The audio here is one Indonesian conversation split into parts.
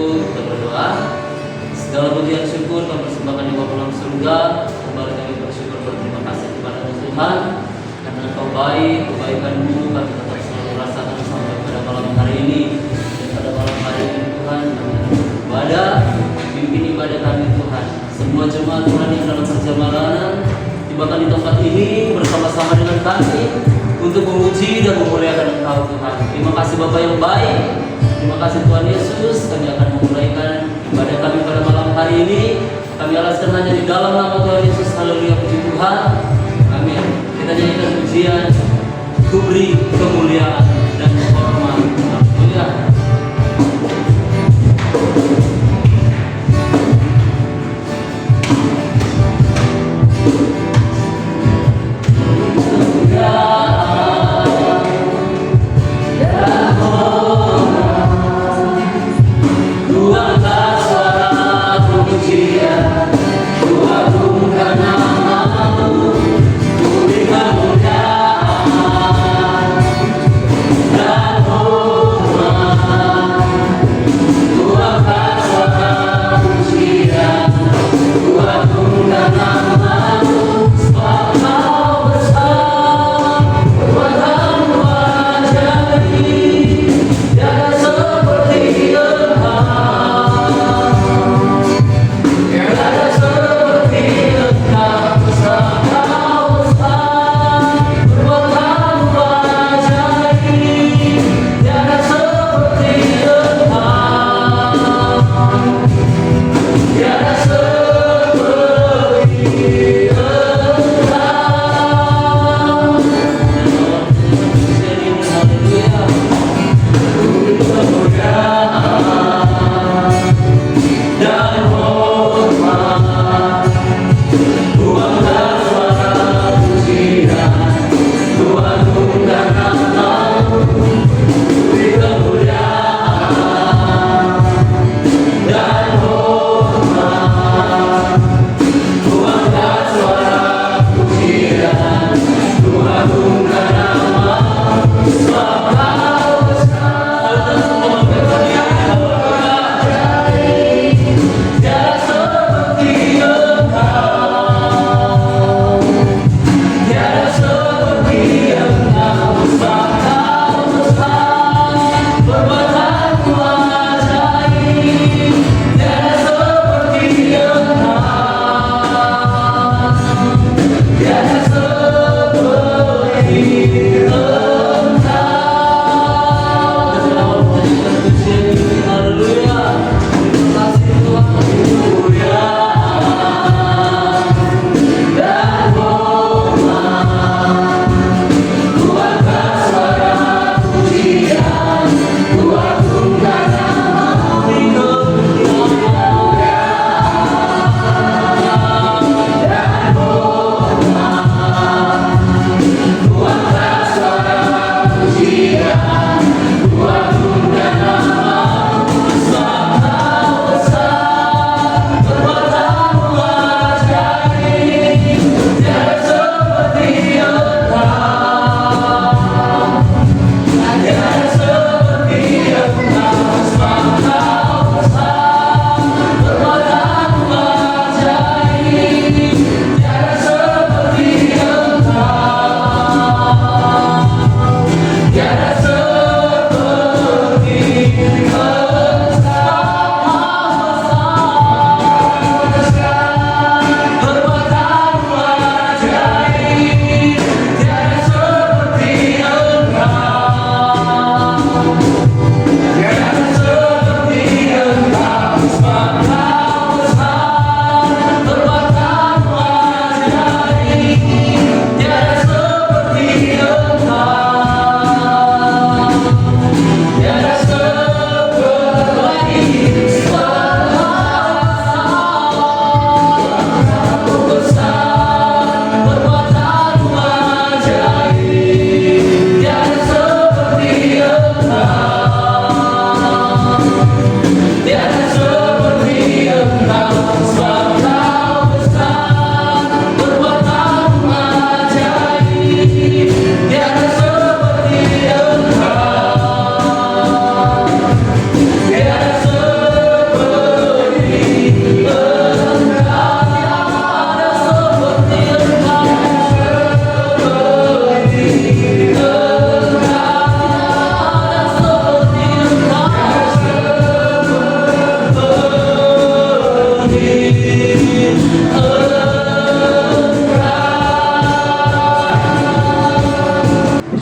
kita berdoa. Segala puji dan syukur kami persembahkan di Bapa dalam surga. Kembali kami bersyukur berterima kasih kepada Tuhan karena Engkau baik, kebaikan-Mu kami tetap selalu rasakan sampai pada malam hari ini. Dan pada malam hari ini Tuhan kami akan beribadah, pimpin ibadah kami Tuhan. Semua jemaat Tuhan yang dalam perjalanan tibakan di tempat ini bersama-sama dengan kami untuk memuji dan memuliakan Engkau Tuhan. Terima kasih Bapa yang baik. Terima kasih Tuhan Yesus. Kami akan memulaikan ibadah kami pada malam hari ini. Kami alaskan hanya di dalam nama Tuhan Yesus. Haleluya, puji Tuhan. Amin. Kita nyanyikan pujian, Ku beri kemuliaan dan hormat. Haleluya.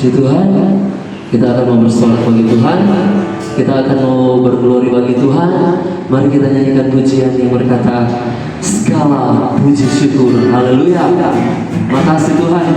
Puji Tuhan, kita akan mau bersolat bagi Tuhan, kita akan mau berglori bagi Tuhan. Mari kita nyanyikan pujian yang berkata, segala puji syukur, haleluya. Makasih Tuhan.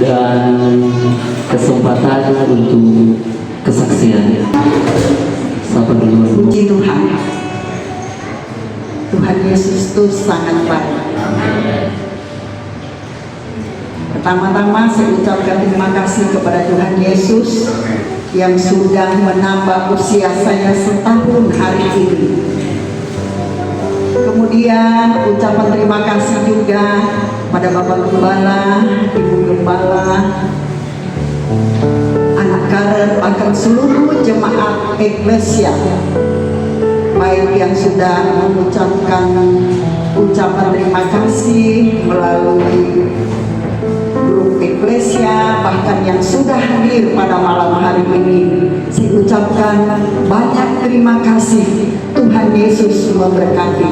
Dan kesempatan untuk kesaksian. Sapa dulu. Puji Tuhan. Tuhan Yesus itu sangat baik. Pertama-tama saya ucapkan terima kasih kepada Tuhan Yesus yang sudah menambah usia saya setahun hari ini. Kemudian ucapan terima kasih juga pada Bapak Gembala, Ibu Gembala, anak karet, bahkan seluruh jemaat Eklesia, baik yang sudah mengucapkan ucapan terima kasih melalui grup Eklesia, bahkan yang sudah hadir pada malam hari ini. Saya ucapkan banyak terima kasih. Tuhan Yesus memberkati.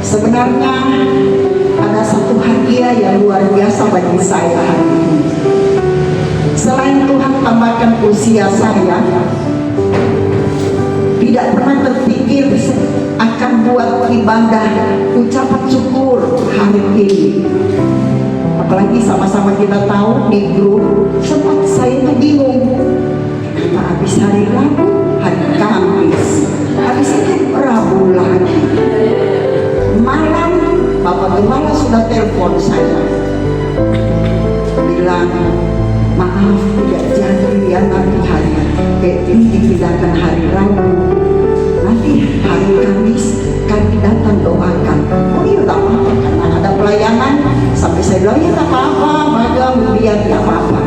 Sebenarnya ada satu hadiah yang luar biasa bagi saya hari ini. Selain Tuhan tambahkan usia saya, tidak pernah terpikir akan buat ibadah ucapan syukur hari ini. Apalagi sama-sama kita tahu di grup, sempat saya itu bingung. Kenapa habis hari Rabu, hari Kamis, habis itu Rabu lagi. Malam Bapak Gembala sudah telepon saya, bilang maaf tidak jadi ya, nanti hari ini dipindahkan hari Rabu, nanti hari Kamis kami datang doakan. Oh iya tak apa, karena ada pelayanan. Sampai saya saya bilang, ya tak apa-apa, magang biar tak apa-apa.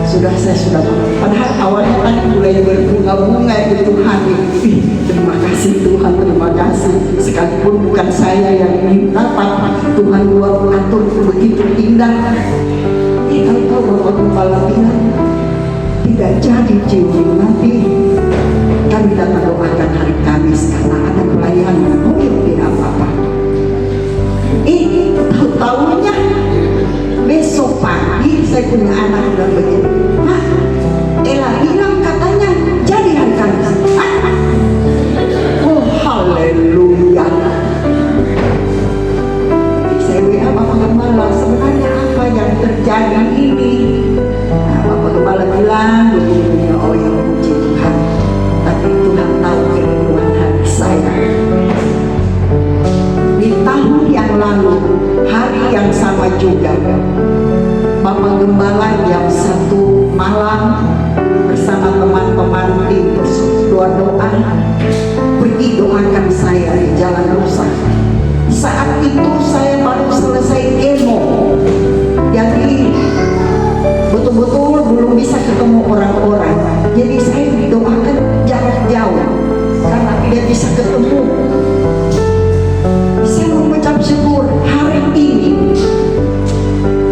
Saya sudah padahal awalnya tadi mulai berbunga-bunga itu Tuhan. Terima kasih Tuhan, terima kasih. Sekalipun bukan saya yang minta, tapi Tuhan luar atur begitu indah. Kalau Bapak Kepala bilang tidak jadi cium, nanti kami datang doakan hari Kamis karena ada pelayanan. Mungkin tidak apa-apa. Tahu-tahunya besok pagi saya punya anak dan begini, Mak, Ella bilang katanya jadi hari Kamis. Oh haleluya. Saya WA Bapak Gembala, sebenarnya apa yang terjadi ini? Nah, Bapak Gembala bilang begini, oh ya puji Tuhan, tapi Tuhan tahu kerinduan hati saya. Di tahun yang lalu, hari yang sama juga, Bapak Gembala jam 1 malam bersama teman-teman di doa-doa pergi doakan saya di Jalan Rusak. Saat itu saya baru selesai kemo, jadi betul-betul belum bisa ketemu orang-orang. Jadi saya didoakan jarak jauh karena tidak bisa ketemu. Saya mengucap syukur hari ini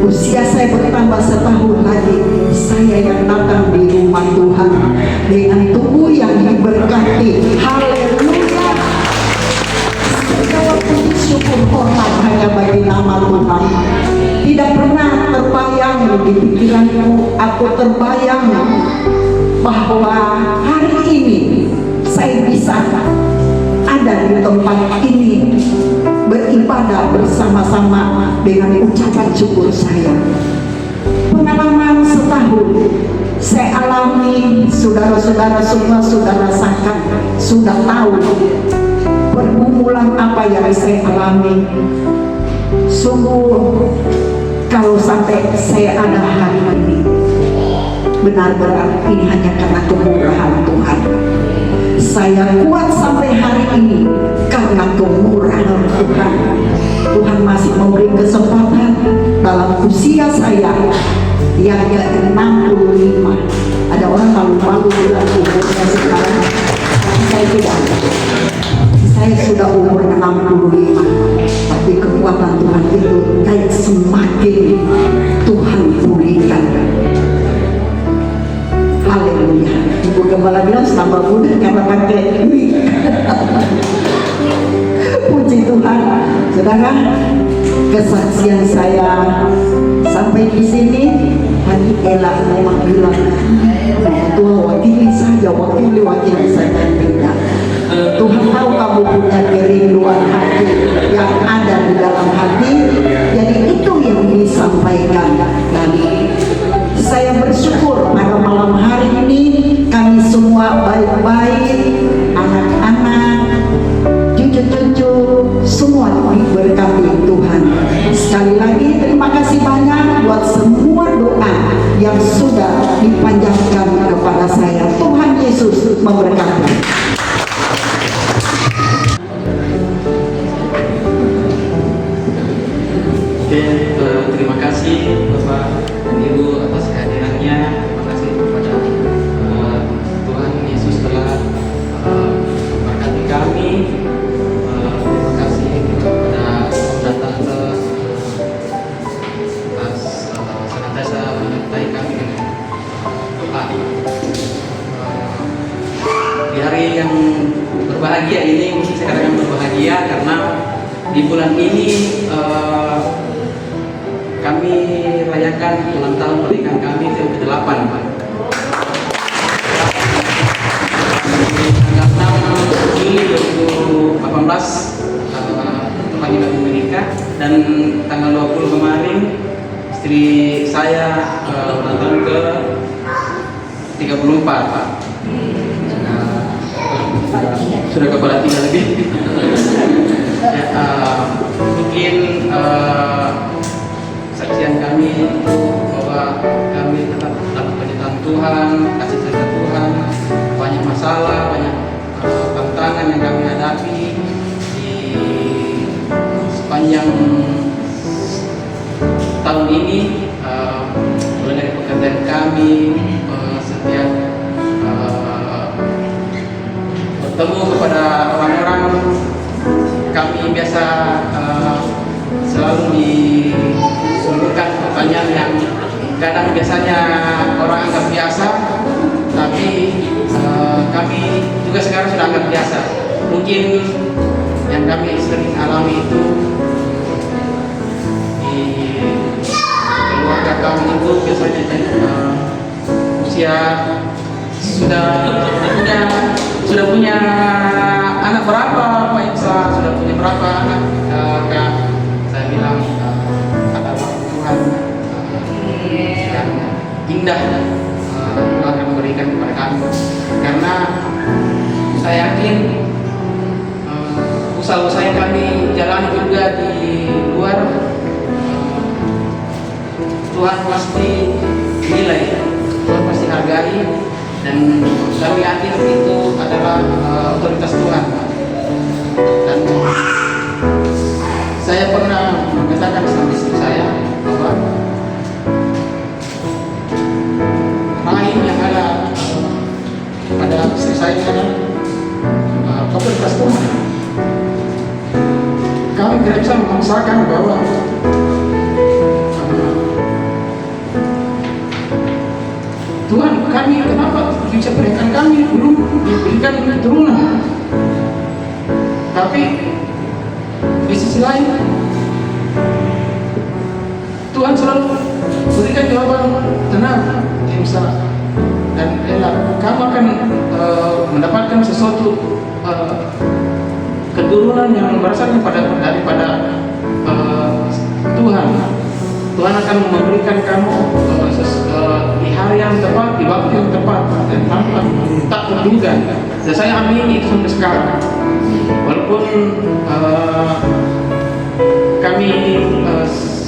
usia saya bertambah setahun lagi, saya yang datang di rumah Tuhan dengan tubuh yang diberkati. Haleluya. Segala puji syukur hormat hanya bagi nama Tuhan. Tidak pernah terbayang di pikiranku, aku terbayang bahwa hari ini saya bisa ada di tempat ini beribadah bersama-sama dengan ucapan syukur saya. Pengalaman setahun saya alami, saudara-saudara semua sudah rasakan, sudah tahu pergumulan apa yang saya alami. Sungguh kalau sampai saya ada hari ini, benar-benar ini hanya karena kemurahan Tuhan. Saya kuat sampai hari ini karena kemurahan Tuhan. Tuhan masih memberi kesempatan dalam usia saya yang ke-65. Ada orang malu-malu bilang umurnya sekarang, tapi saya tidak. Saya sudah umur 65, tapi kekuatan Tuhan itu kayak semakin Tuhan pulihkan. Haleluya. Ibu Gembala bilang tambah muda karena pakai wig. Puji Tuhan. Saudara, kesaksian saya sampai di sini. Tadi Ella memang bilang, Tuhan wakili saja, wakili saya tidak. Tuhan tahu kamu punya kerinduan hati yang ada di dalam hati. Jadi itu yang disampaikan. Dan saya bersyukur pada malam hari ini kami semua baik-baik, anak-anak, cucu-cucu, semua diberkati Tuhan. Sekali lagi terima kasih banyak buat semua doa yang sudah dipanjatkan kepada saya. Tuhan Yesus memberkati. Terima kasih Bapak dan Ibu atas kehadirannya. Terima kasih kepada Tuhan Yesus telah memberkati kami. Terima kasih kepada Om dan Tante atas senantiasa menyertai kami dengan doa. Di hari yang berbahagia ini, mungkin sekarang yang berbahagia karena di bulan ini kami rayakan ulang tahun pernikahan kami yang ke-8, Pak. Tanggal 6 Juli 2018 kami menikah, dan tanggal 20 kemarin istri saya ulang tahun ke 34, Pak. Sudah kepala 3 lebih. Mungkin saksian kami bahwa kami tetap dapat penyertaan Tuhan, kasih sayang Tuhan. Banyak masalah, banyak tantangan yang kami hadapi di sepanjang tahun ini mulai dari pekerjaan kami setiap bertemu kepada orang-orang, kami biasa selalu disuguhkan pertanyaan yang kadang biasanya orang anggap biasa, tapi kami juga sekarang sudah anggap biasa. Mungkin yang kami sering alami itu di keluarga kami itu biasanya usia sudah punya anak berapa Pak Iksa, sudah punya berapa anak, Kak? Saya bilang adalah Tuhan yang indah akan memberikan kepada kami, karena saya yakin usaha-usaha yang kami jalani juga di luar, Tuhan pasti nilai, Tuhan pasti hargai, dan kami yakin itu adalah otoritas Tuhan. Dan saya pernah mengatakan sama istri saya bahwa rahim yang ada pada istri saya adalah otoritas Tuhan. Kami tidak bisa memaksakan bahwa Tuhan, kami kenapa bisa berikan kami belum diberikan keturunan? Tapi di sisi lain Tuhan selalu berikan jawaban, tenang, Imsa dan Ella, kamu akan mendapatkan sesuatu keturunan yang berasalnya daripada Tuhan. Tuhan akan memberikan kamu di hari yang tepat, di waktu yang tepat, dan tanpa tak terduga. Dan saya amini itu sampai sekarang. Walaupun kami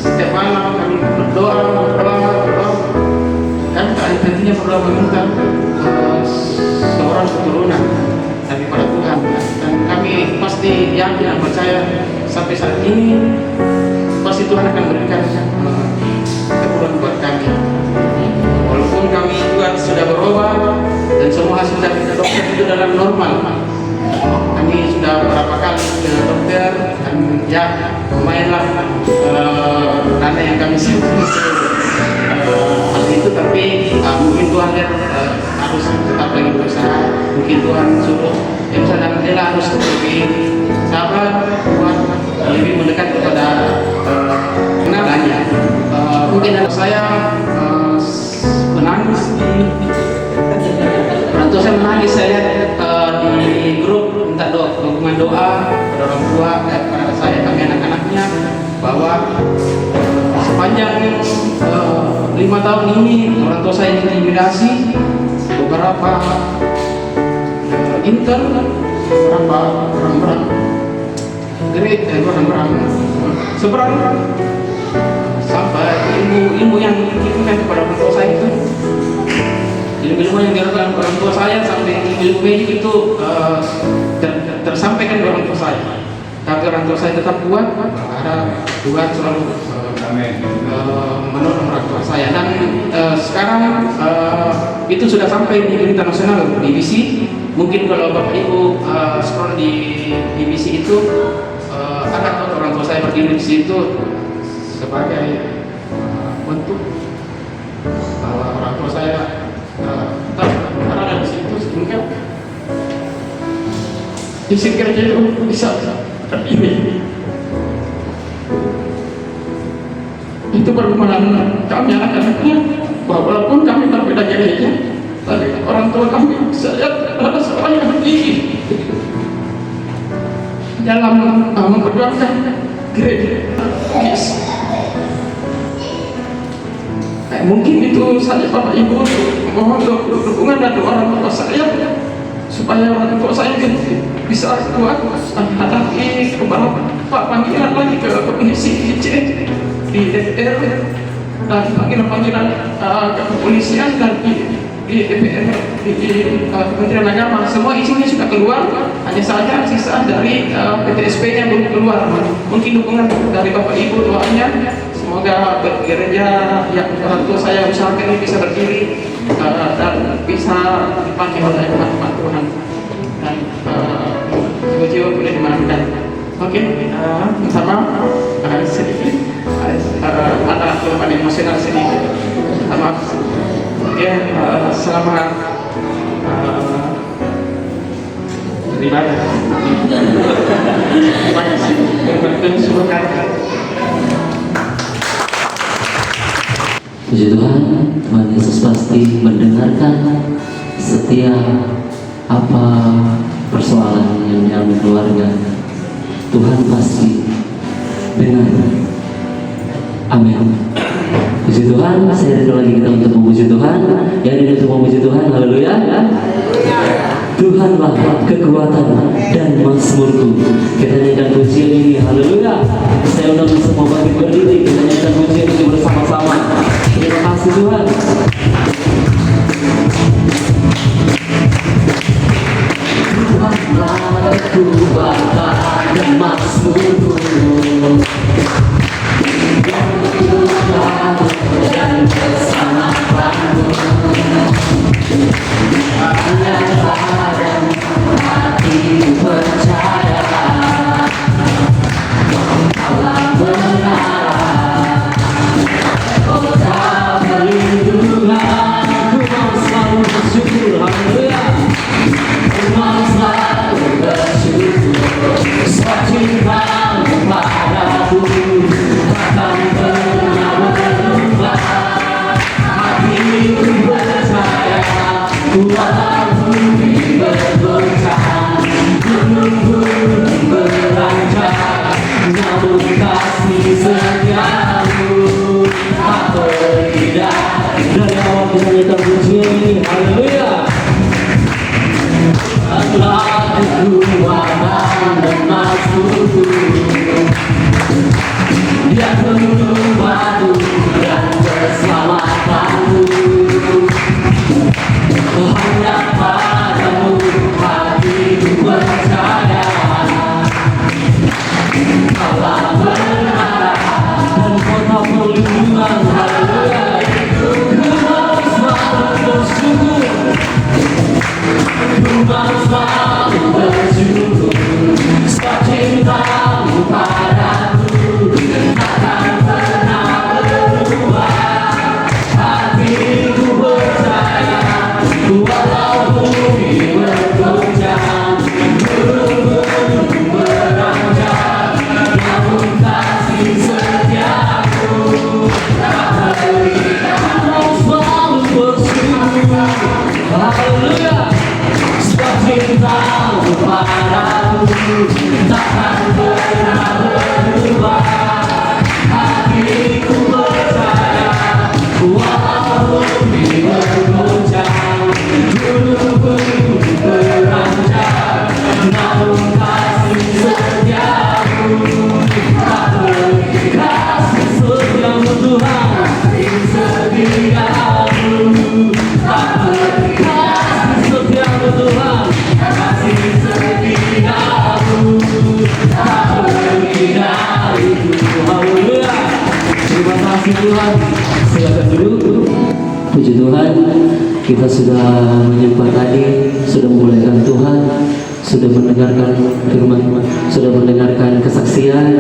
setiap malam kami berdoa, kan intinya berdoa meminta seorang keturunan daripada Tuhan. Dan kami pasti yakin dan percaya sampai saat ini pasti Tuhan akan berikan keturunan buat kami. Walaupun kami juga sudah berobat dan semua hasil dari dokter itu dalam normal, kami sudah beberapa kali ke dokter dan ya lumayanlah dana yang kami simpan hal itu, tapi mungkin Tuhan lihat harus tetap lagi berusaha. Mungkin Tuhan suruh Imsa dan Ella harus lebih sabar, kuat, lebih mendekat kepada kenalannya. Mungkin saya menangis atau saya menangis, saya lihat di grup minta dukungan doa pada orang tua, pada saya, kami anak-anaknya, bahwa sepanjang 5 tahun ini orang tua saya diintimidasi, beberapa intern, beberapa orang-orang seberang sampai ilmu yang dikirimkan kepada orang tua saya itu, ilmu yang dilakukan orang tua saya sampai ilmu medis itu tersampaikan ke orang tua saya. Tapi orang tua saya tetap kuat, ada Tuhan selalu menolong orang tua saya. Dan sekarang itu sudah sampai di berita nasional BBC. Mungkin kalau Bapak Ibu scroll di BBC itu ada orang tua saya berdiri di situ sebagai bentuk bahwa orang tua saya ada di situ, sehingga isi kerja itu bisa berdiri. Itu perkembangan kami anak-anaknya, bahwa walaupun kami berbeda gereja, tapi orang tua kami saya adalah seorang yang berdiri dalam memperjuangkan gereja. Mungkin itu saja Bapak Ibu, mohon dukungan dan doa orang tua saya supaya orang tua saya bisa kuat hadapi beberapa panggilan lagi ke komisi IC di DPR dan panggilan-panggilan ke kepolisian dan di DPR, di Kementerian Agama. Semua isinya sudah keluar, hanya saja sisa dari PTSP yang belum keluar. Mungkin dukungan dari Bapak Ibu, doanya semoga gereja yang orang tua saya usahakan ini bisa berdiri dan bisa dipakai oleh hikmat Tuhan dan jiwa-jiwa boleh dimenangkan. Oke, pertama sedikit ada keluhan emosional sedikit. Maaf. Oke, selamat beribadah. Terima kasih. Berbentuk suruh kata. Puji Tuhan, Tuhan Yesus pasti mendengarkan setiap apa persoalan yang dialami keluarga. Tuhan pasti dengar. Amin. Puji Tuhan, saya rindu lagi kita untuk memuji Tuhan. Yang rindu untuk memuji Tuhan, haleluya. Tuhanlah kekuatan dan mazmurku. Kita nyanyikan pujian ini, haleluya. Saya undang semua bangkit berdiri, kita nyanyikan pujian ini bersama-sama. Terima kasih Tuhan. Tuhanlah kekuatan dan mazmurku. Dan keselamatanmu hanya padamu hatiku percaya. Allah benar, oh tak perlindungan. Ku mau selalu bersyukur, haleluya. Ku mau selalu bersyukur, sebab cintamu padaku takkan pernah berubah. Hatiku percaya, walau bumi bergoncang, gunung-gunung beranjak, namun kasih setiamu tak pergi dari awal kita nyanyikan pujian ini, haleluya. Allah kekuatan dan mazmurku, Dia penuh batu dan keselamatanmu. Hanya padamu hatiku percaya. Allah benar dan kota perlindungan, haleluya. Ku mau selalu bersyukur, ku mau selalu bersyukur, sebab cintamu padaku takkan pernah berubah. Hatiku percaya, walau bumi bergoncang, gunung-gunung beranjak, namun kasih setiamu tak pergi. Mau selalu bersyukur, haleluya, sebab cintamu padaku takkan pernah berubah. Hatiku percaya, walau bumi bergoncang, gunung-gunung beranjak, namun kasih setiamu tak pergi. Kasih setiamu Tuhan, kasih setiamu tak pergi. Kasih setiamu Tuhan, kasih setiamu tak pergi dariku, haleluya. Terima kasih Tuhan. Silakan duduk. Puji Tuhan, kita sudah menyembah tadi, sudah memuliakan Tuhan, sudah mendengarkan firman, sudah mendengarkan kesaksian,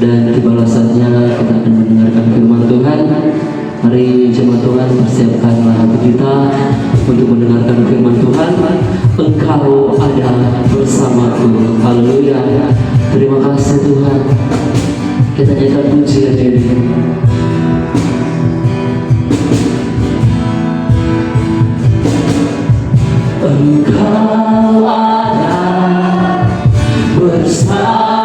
dan tiba saatnya kita akan mendengarkan firman Tuhan. Mari jemaat Tuhan, persiapkanlah hati kita untuk mendengarkan firman Tuhan. Engkau ada bersamaku, haleluya. Terima kasih Tuhan. Kita nyanyikan pujian ini. Engkau ada bersamaku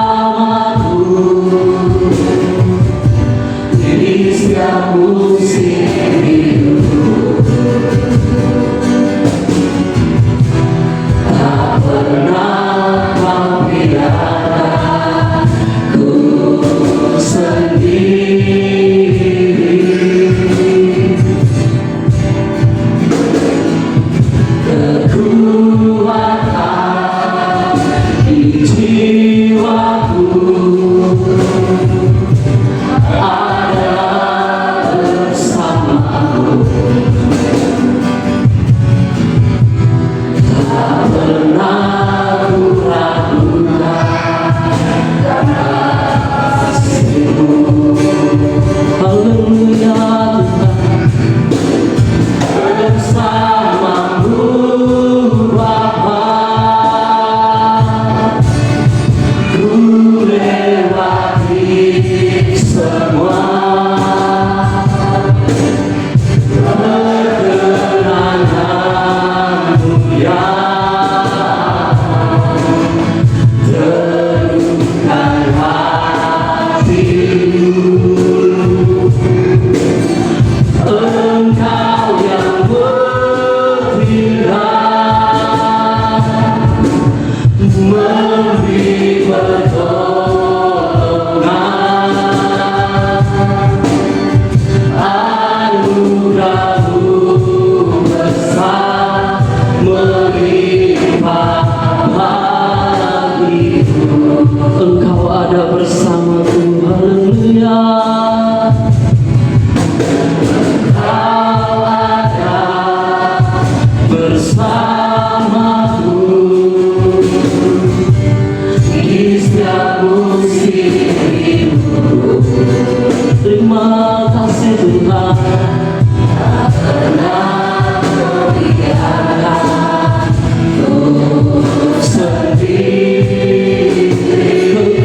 di setiap musim hidup. Tak pernah kau biarkan ku sendiri. Kekuatan memberi pertolongan. Anugerah-Mu besar melimpah bagiku. Engkau ada bersamaku, haleluya. Engkau ada bersamaku di setiap musim hidup. Terima kasih Tuhan, tak pernah membiarkanku sendiri.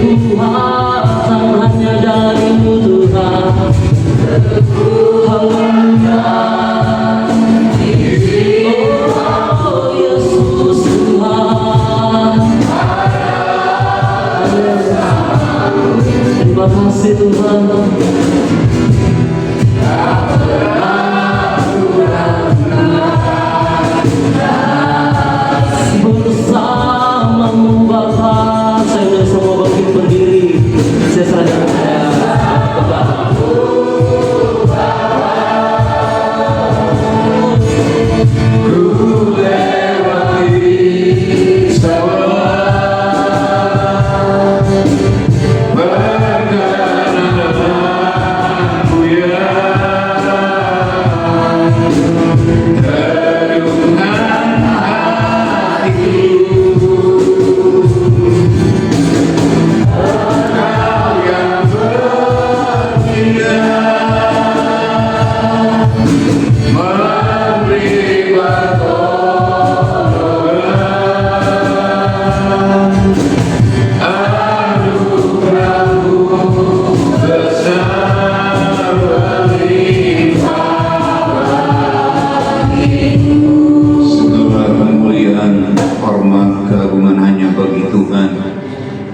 Kekuatan hanya dari-Mu Tuhan. Haleluya. Oh Yesus Tuhan. Terima kasih Tuhan. Bersama-Mu Bapa, saya dan semua bangkit berdiri. Saya serahkan saya kepada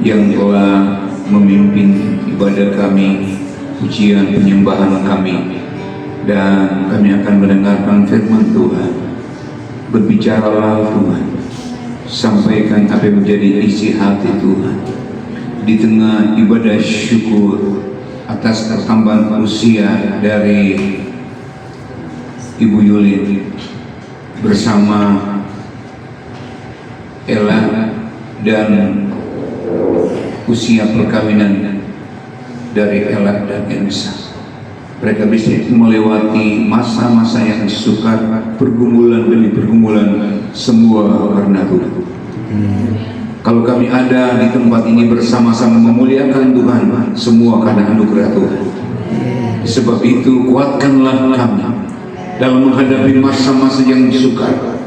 yang telah memimpin ibadah kami, pujian penyembahan kami, dan kami akan mendengarkan firman Tuhan. Berbicaralah Tuhan, sampaikan apa yang menjadi isi hati Tuhan di tengah ibadah syukur atas pertambahan usia dari Ibu Yulin bersama Ella dan usia perkawinan dari Ella dan Ensa. Mereka bisa melewati masa-masa yang sukar, pergumulan demi pergumulan, semua karena Tuhan. Kalau kami ada di tempat ini bersama-sama memuliakan Tuhan, semua karena anugerah Tuhan. Sebab itu kuatkanlah kami dalam menghadapi masa-masa yang sukar.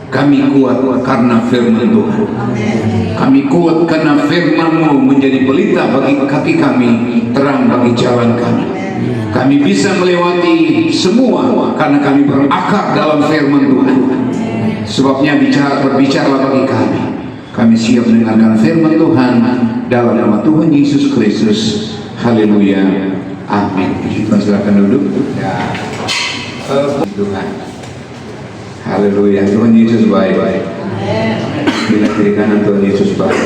Kami kuat karena firman Tuhan. Kami kuat karena firman-Mu menjadi pelita bagi kaki kami, terang bagi jalan kami. Kami bisa melewati semua karena kami berakar dalam firman Tuhan. Sebabnya berbicaralah bagi kami. Kami siap mendengarkan firman Tuhan dalam nama Tuhan Yesus Kristus. Haleluya. Amin. Puji Tuhan, silakan duduk. Ya. Tuhan. Haleluya. Tuhan Yesus baik. Bila kiri kanan Tuhan Yesus baik.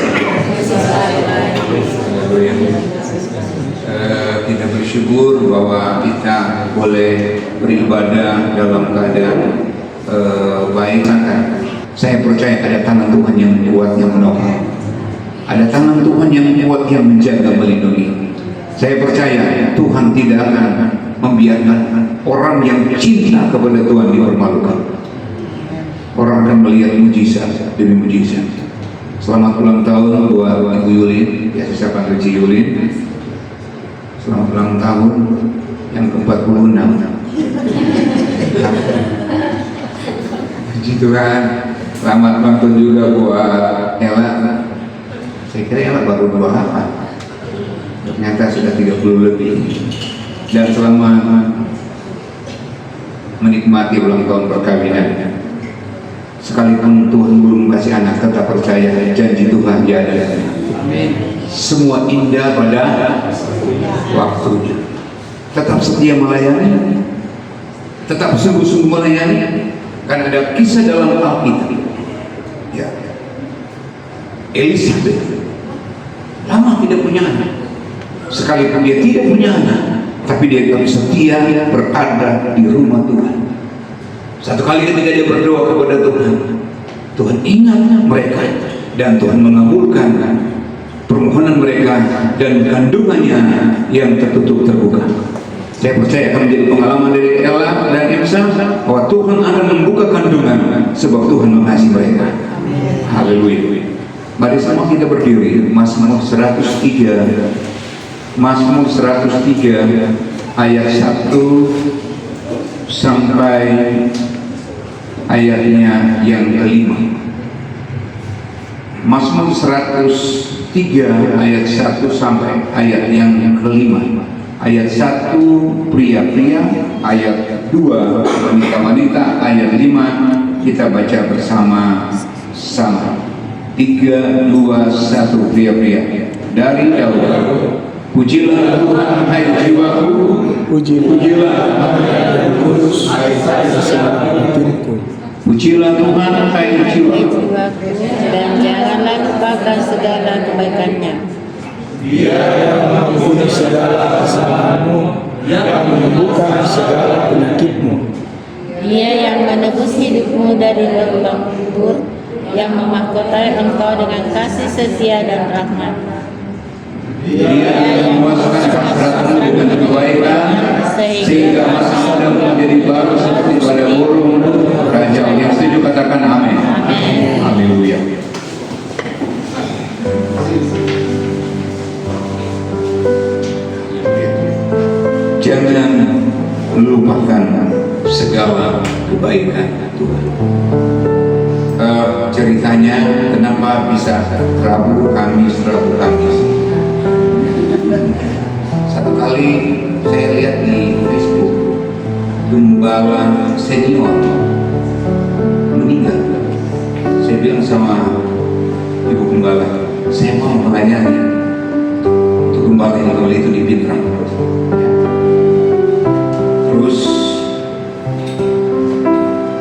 Haleluya. Kita bersyukur bahwa kita boleh beribadah dalam keadaan baik. Saya percaya ada tangan Tuhan yang kuat yang menolong. Ada tangan Tuhan yang kuat yang menjaga, melindungi. Saya percaya Tuhan tidak akan membiarkan orang yang cinta kepada Tuhan dipermalukan. Orang akan melihat mujizat demi mujizat. Selamat ulang tahun buat Ibu Yulin, ya saya panggil Ci Yulin. Selamat ulang tahun yang ke-46. Puji Tuhan. Selamat ulang tahun juga buat Ella. Saya kira Ella baru 28. Ternyata sudah 30 lebih. Dan selama menikmati ulang tahun perkawinan, sekalipun Tuhan belum kasih anak, tetap percaya janji Tuhan jadi. Amin. Semua indah pada waktunya. Tetap setia melayani, tetap sungguh-sungguh melayani, karena ada kisah dalam Alkitab. Ya. Elizabeth lama tidak punya anak. Sekalipun dia tidak punya anak, tapi dia tetap setia berada di rumah Tuhan. Satu kali ketika dia berdoa kepada Tuhan, Tuhan ingat mereka dan Tuhan mengabulkan permohonan mereka dan kandungannya yang tertutup terbuka. Saya percaya akan menjadi pengalaman dari Ella dan Emsa bahwa Tuhan akan membuka kandungan sebab Tuhan mengasihi mereka. Haleluya. Mari semua kita berdiri. Mazmur 103 ayat 1 sampai ayatnya yang kelima. Mazmur 103 ayat 1 sampai ayat yang kelima. Ayat 1 pria-pria, ayat 2 wanita-wanita, ayat 5 kita baca bersama-sama. 3, 2, 1 pria-pria. Dari Daud. Pujilah Tuhan hai jiwaku, pujilah Yang Kudus hai batinku. Pujilah Tuhan hai jiwaku, dan janganlah lupakan segala kebaikannya. Dia yang mengampuni segala kesalahanmu, yang menyembuhkan segala penyakitmu. Dia yang menebus hidupmu dari lubang kubur, yang memahkotai engkau dengan kasih setia dan rahmat. Dia yang memuaskan hasratmu dengan kebaikan, sehingga masa mudamu menjadi baru seperti pada burung. Raja yang setuju katakan amin. Haleluya. Jangan melupakan segala kebaikan Tuhan. Ceritanya kenapa bisa Rabu Kamis. Satu kali saya lihat di Facebook, gembala senior meninggal. Saya bilang sama ibu gembala, saya mau melayani untuk gembala itu di Pinrang. Terus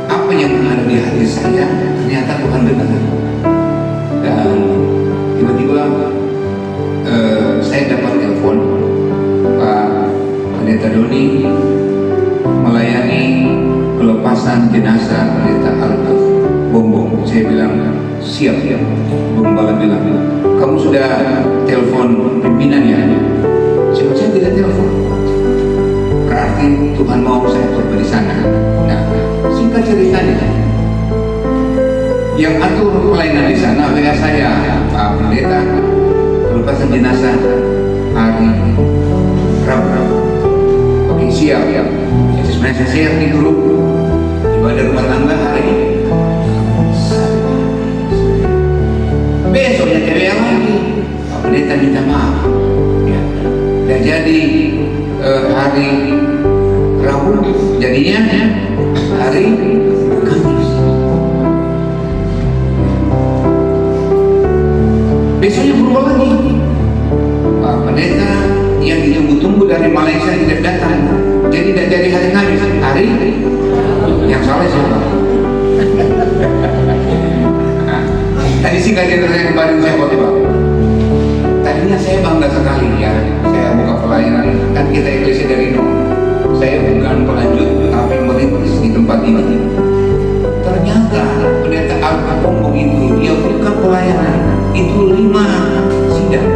apa yang ada di hati saya ternyata Tuhan dengar. Dan tiba-tiba saya dapat telepon, Pak Pendeta Doni melayani pelepasan jenazah Pendeta Albert Bombong. Saya bilang siap. Gembala bilang, kamu sudah telepon pimpinan ya? Saya tidak telepon. Berarti Tuhan mau saya turun di sana. Nah, singkat ceritanya, yang atur pelayanan di sana WA saya, Pak Pendeta, pelepasan jenazah hari Rabu. Oke, siap. Jadi sebenarnya saya share di grup ibadah rumah tangga hari ini. Besoknya WA lagi, Pak Pendeta minta maaf. Ya, dan jadi hari Rabu jadinya hari Kamis. Besoknya berubah lagi, Pak Pendeta yang ditunggu-tunggu dari Malaysia tidak datang, jadi tidak jadi hari Kamis, hari yang salah siapa? Tadi singkat cerita saya kemarin saya khotbah. Tadinya saya bangga sekali ya, saya buka pelayanan, kan kita iglesia dari nol. Saya bukan pelanjut tapi merintis di tempat ini. Ternyata Pendeta Albert Bombong itu dia buka pelayanan itu 5 sidang.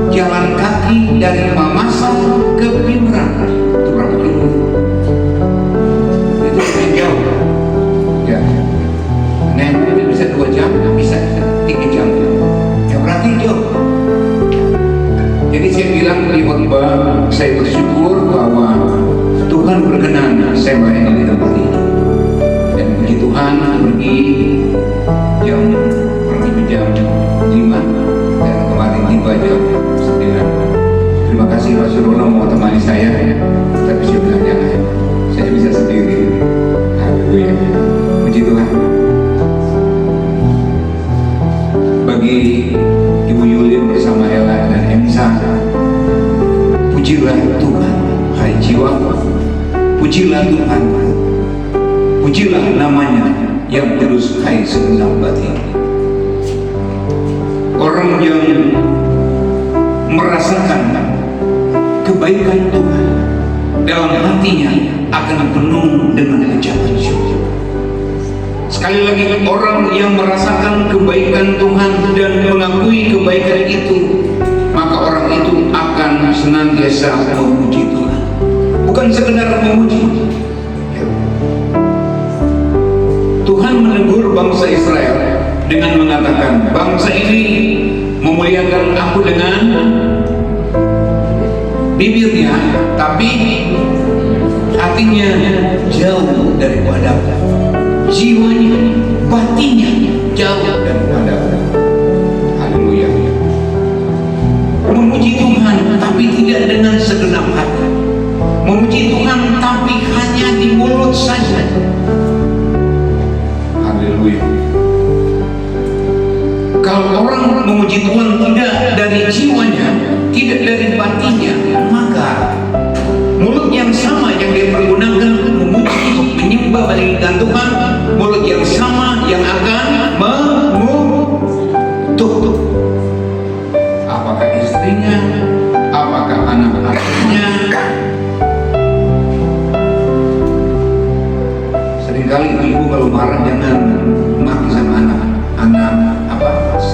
Jalan kaki dari Mamasa ke Pinrang itu berapa kilo? Itu lebih jauh. Ya, naik mobil bisa 2 jam, bisa 3 jam. Ya berarti jauh. Jadi saya bilang di khotbah, saya bersyukur bahwa Tuhan berkenan saya melayani di tempat ini. Dan puji Tuhan pergi jam 5 dan kemarin tiba jam 9. Terima kasih Pak Surono mau temani saya, tapi saya bilang jangan, saya bisa sendiri. Haleluya, puji Tuhan. Bagi Ibu Yulin bersama Ella dan Emsa, pujilah Tuhan hai jiwaku, pujilah Tuhan, pujilah namanya yang kudus hai segenap batin. merasakan kebaikan Tuhan, dalam hatinya akan penuh dengan ucapan syukur. Sekali lagi, orang yang merasakan kebaikan Tuhan dan mengakui kebaikan itu, maka orang itu akan senantiasa memuji Tuhan, bukan sekedar memuji. Tuhan menegur bangsa Israel dengan mengatakan, bangsa ini memuliakan aku dengan bibirnya, tapi hatinya jauh daripada aku. Jiwanya, batinnya jauh daripada aku. Haleluya. Memuji Tuhan tapi tidak dengan segenap hati. Memuji Tuhan tapi hanya di mulut saja. Haleluya. Kalau orang memuji Tuhan tidak dari jiwanya, tidak dari batinnya, maka mulut yang sama yang dia pergunakan memuji, menyembah, meninggikan Tuhan, mulut yang sama yang akan mengutuk. Apakah istrinya, apakah anak-anaknya. Seringkali ibu kalau marah jangan maki sama anak apa C.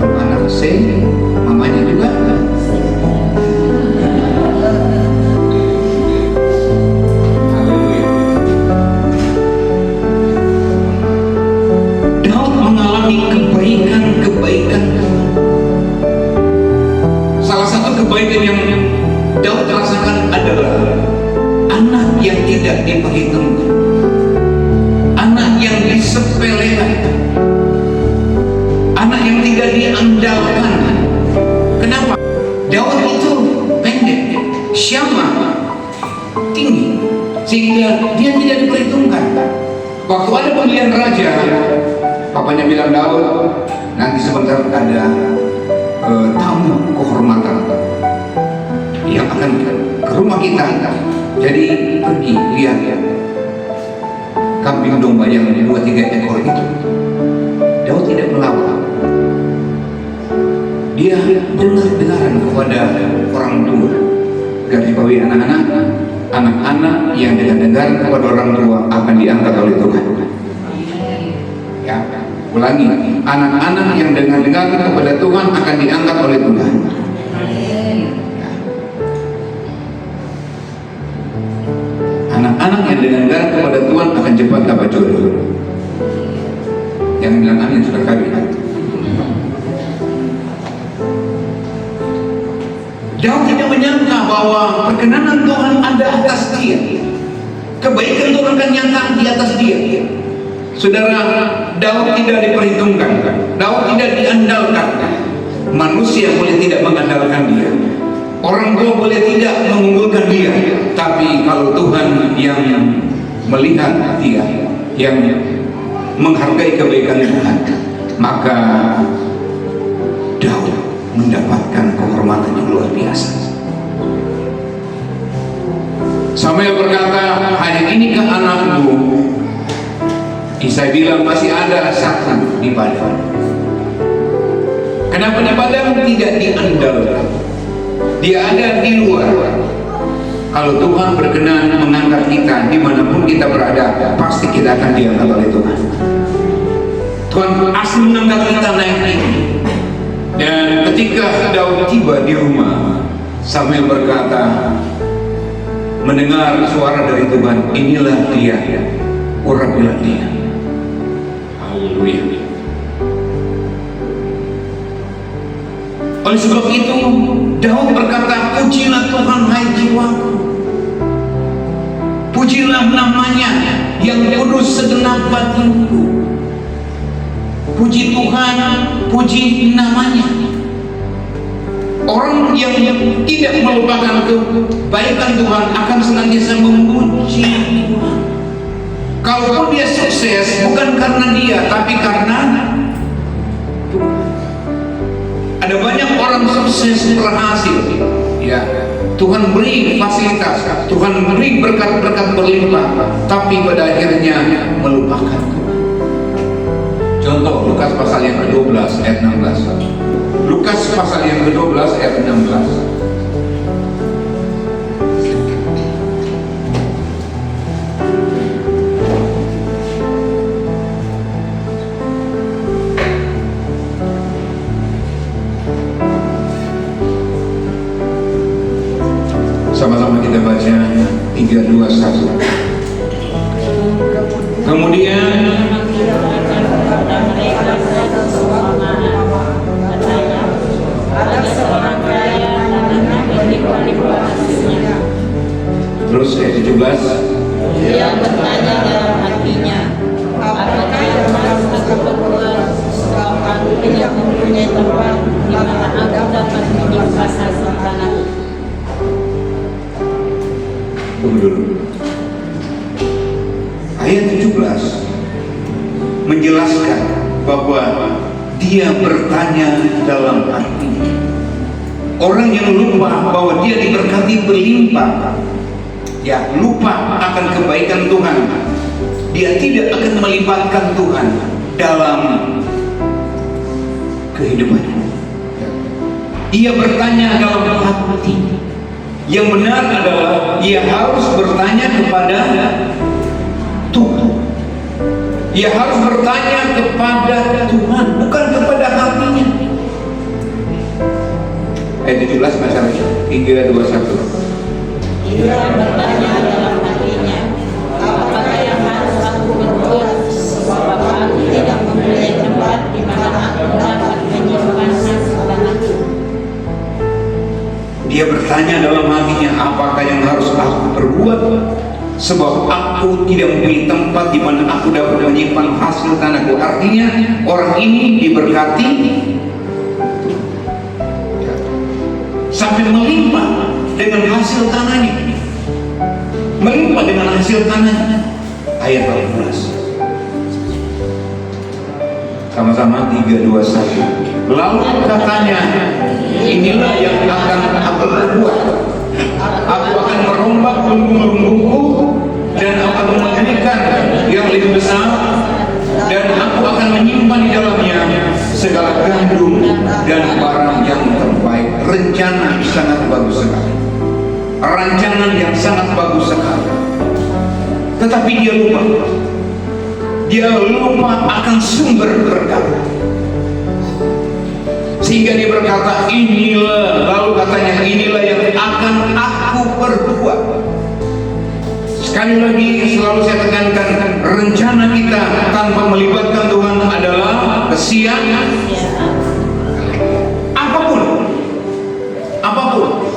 Kalau anak C, mamanya juga. Haleluya. Daud mengalami kebaikan. Salah satu kebaikan yang Daud rasakan adalah anak yang tidak diperhitungkan, anak yang disepelekan, anak yang tidak diandalkan. Kenapa? Daud itu pendek, syama, tinggi, sehingga dia tidak diperhitungkan. Waktu ada pemilihan raja, papanya bilang, Daud, nanti sebentar ada tamu kehormatan yang akan ke rumah kita. Jadi pergi lihat kambing domba yang 2-3 ekor itu. Daud tidak melawan. Dia dengar-dengaran kepada orang tua. Garis bawahi anak-anak yang dengar kepada orang tua akan diangkat oleh Tuhan. Ya, ulangi, anak-anak yang dengar kepada Tuhan akan diangkat oleh Tuhan. Anak-anak yang dengar kepada Tuhan akan cepat dapat jodoh. Yang bilang amin sudah kawin. Daud tidak menyangka bahwa perkenanan Tuhan ada atas dia. Kebaikan Tuhan akan nyata di atas dia. Saudara, Daud tidak diperhitungkan, Daud tidak diandalkan. Manusia boleh tidak mengandalkan dia, orang tua boleh tidak mengunggulkan dia, tapi kalau Tuhan yang melihat dia, yang menghargai kebaikan Tuhan, maka Daud mendapatkan kehormatan yang luar biasa. Samuel berkata, hari inikah anakmu? Isai bilang, masih ada satu di padang. Kenapa di padang? Tidak diandalkan, dia ada di luar. Kalau Tuhan berkenan mengangkat kita dimanapun kita berada, pasti kita akan diangkat oleh Tuhan. Tuhan asli mengangkat kita naik tinggi. Dan ketika Daud tiba di rumah, Samuel berkata, mendengar suara dari Tuhan, inilah dia, urapilah dia. Haleluya. Oleh sebab itu Daud berkata, pujilah Tuhan hai jiwaku, pujilah namanya yang kudus segenap batinku. Puji Tuhan, puji namanya. Orang yang tidak melupakan kebaikan Tuhan akan senantiasa memuji Tuhan. Kalaupun dia sukses, bukan karena dia, tapi karena Tuhan. Ada banyak orang sukses berhasil, ya, Tuhan beri fasilitas, Tuhan beri berkat-berkat berlimpah, tapi pada akhirnya melupakan Tuhan. Contoh Lukas pasal yang ke-12 ayat 16. Lukas pasal yang ke-12 ayat 16. Sama-sama kita baca 3, 2, 1. Kemudian kepada mereka satu perumpamaan, katanya, ada seorang kaya tanahnya berlimpah-limpah hasilnya. terus ayat 17. Dia bertanya dalam hatinya, apakah yang harus aku perbuat sebab aku tidak mempunyai tempat di mana aku dapat menyimpan hasil tanah. Tunggu dulu. Ayat 17 menjelaskan bahwa dia bertanya dalam hatinya. Orang yang lupa bahwa dia diberkati berlimpah, ya lupa akan kebaikan Tuhan, dia tidak akan melibatkan Tuhan dalam kehidupannya. Ia bertanya dalam hati. Yang benar adalah ia harus bertanya kepada Tuhan. Ia harus bertanya kepada Tuhan, bukan kepada hatinya. Ayat 17 masalahnya 3, 2, 1. Dia bertanya dalam hatinya, apakah yang harus aku perbuat sebab aku tidak mempunyai tempat di mana aku dapat menyimpan hasil tanahku. Dia bertanya dalam hatinya, apakah yang harus aku perbuat sebab aku tidak mempunyai tempat di mana aku dapat menyimpan hasil tanahku. Artinya orang ini diberkati sampai melimpah dengan hasil tanahnya, melimpah dengan hasil tanahnya. Ayat 18. Sama-sama 3, 2, 1. Lalu katanya, inilah yang akan aku perbuat. Aku akan merombak lumbung-lumbungku dan akan mendirikan yang lebih besar, dan aku akan menyimpan di dalamnya segala gandum dan barang yang terbaik. Rencana sangat bagus sekali, rancangan yang sangat bagus sekali. Tetapi dia lupa akan sumber berkat, sehingga dia berkata inilah, lalu katanya inilah yang akan aku perbuat. Sekali lagi selalu saya tekankan, rencana kita tanpa melibatkan Tuhan adalah sia-sia. Apapun,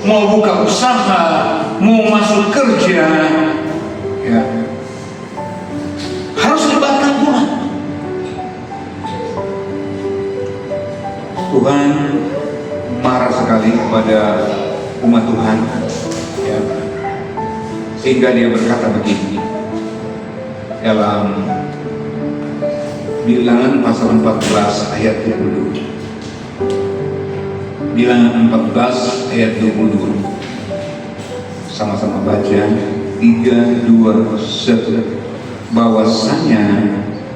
mau buka usaha, mau masuk kerja, ya, harus libatkan Tuhan. Tuhan marah sekali kepada umat Tuhan, ya, sehingga dia berkata begini dalam Bilangan pasal 14 ayat 22. Bilangan 14 ayat 22. Sama-sama baca 3, 2, 1. Bahwasanya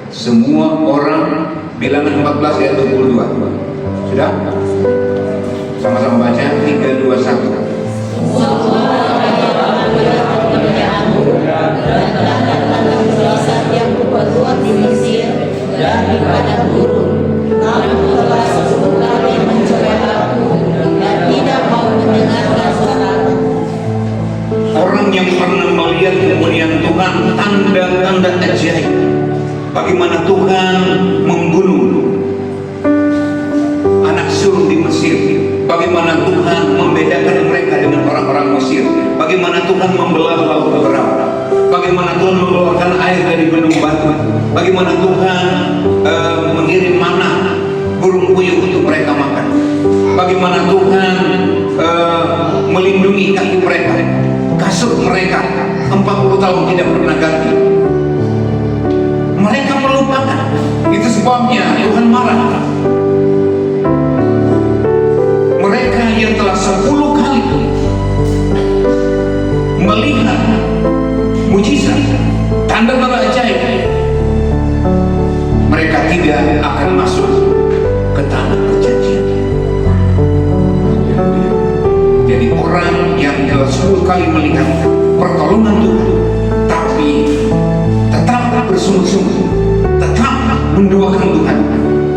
semua orang, Bilangan 14 ayat 22. Sudah? Sama-sama baca 3, 2, 1. yang kuperbuat di Mesir daripada burung. Kamu telah 10 kali mencoba aku dan tidak mau mendengarkan suaraku. Orang yang pernah melihat kemuliaan Tuhan, tanda-tanda ajaib, bagaimana Tuhan membunuh anak sulung di Mesir, bagaimana Tuhan membedakan mereka dengan orang-orang Mesir, bagaimana Tuhan membelah laut Merah, bagaimana Tuhan mengeluarkan air dari gunung batu, bagaimana Tuhan mengirim mana burung puyuh untuk mereka makan, bagaimana Tuhan melindungi kaki mereka, kasut mereka 40 tahun tidak pernah ganti. Mereka melupakan. Itu sebabnya Tuhan marah. Mereka yang telah 10 kali melihat mujizat, tanda-tanda ajaib, mereka tidak tidak akan masuk ke tanah perjanjian. Jadi orang yang telah 10 kali melihat pertolongan Tuhan, tapi tetap bersungguh-sungguh, tetap mendoakan Tuhan,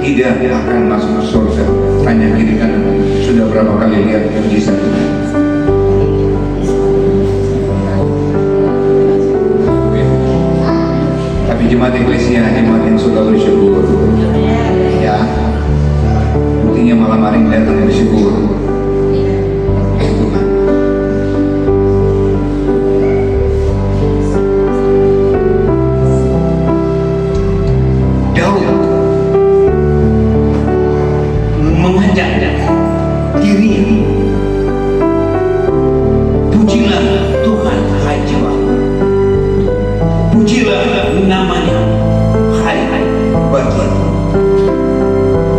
tidak akan masuk surga. Tanya kiri kanan, sudah berapa kali lihat mujizat Tuhan? Tapi jemaat Eklesia, jemaat yang sudah bersyukur, ya, buktinya malam hari ini datang bersyukur. Tuhan, Daud mengajak dirinya, pujilah Tuhan hai jiwaku, pujilah namanya hai batin.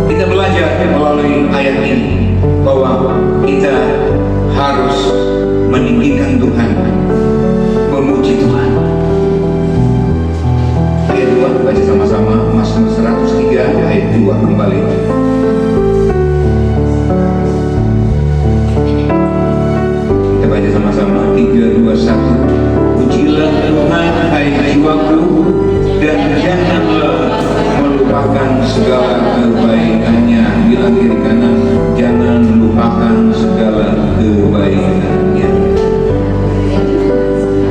Kita belajar melalui ayat ini bahwa kita harus meninggikan Tuhan, memuji Tuhan. Ayat 2 baca sama-sama, Mazmur 103 ayat 2 kembali. Kita baca sama-sama, 3, 2, 1. Pujilah Tuhan hai jiwaku, dan janganlah melupakan segala kebaikannya. Bilang kiri kanan, jangan lupakan segala kebaikannya.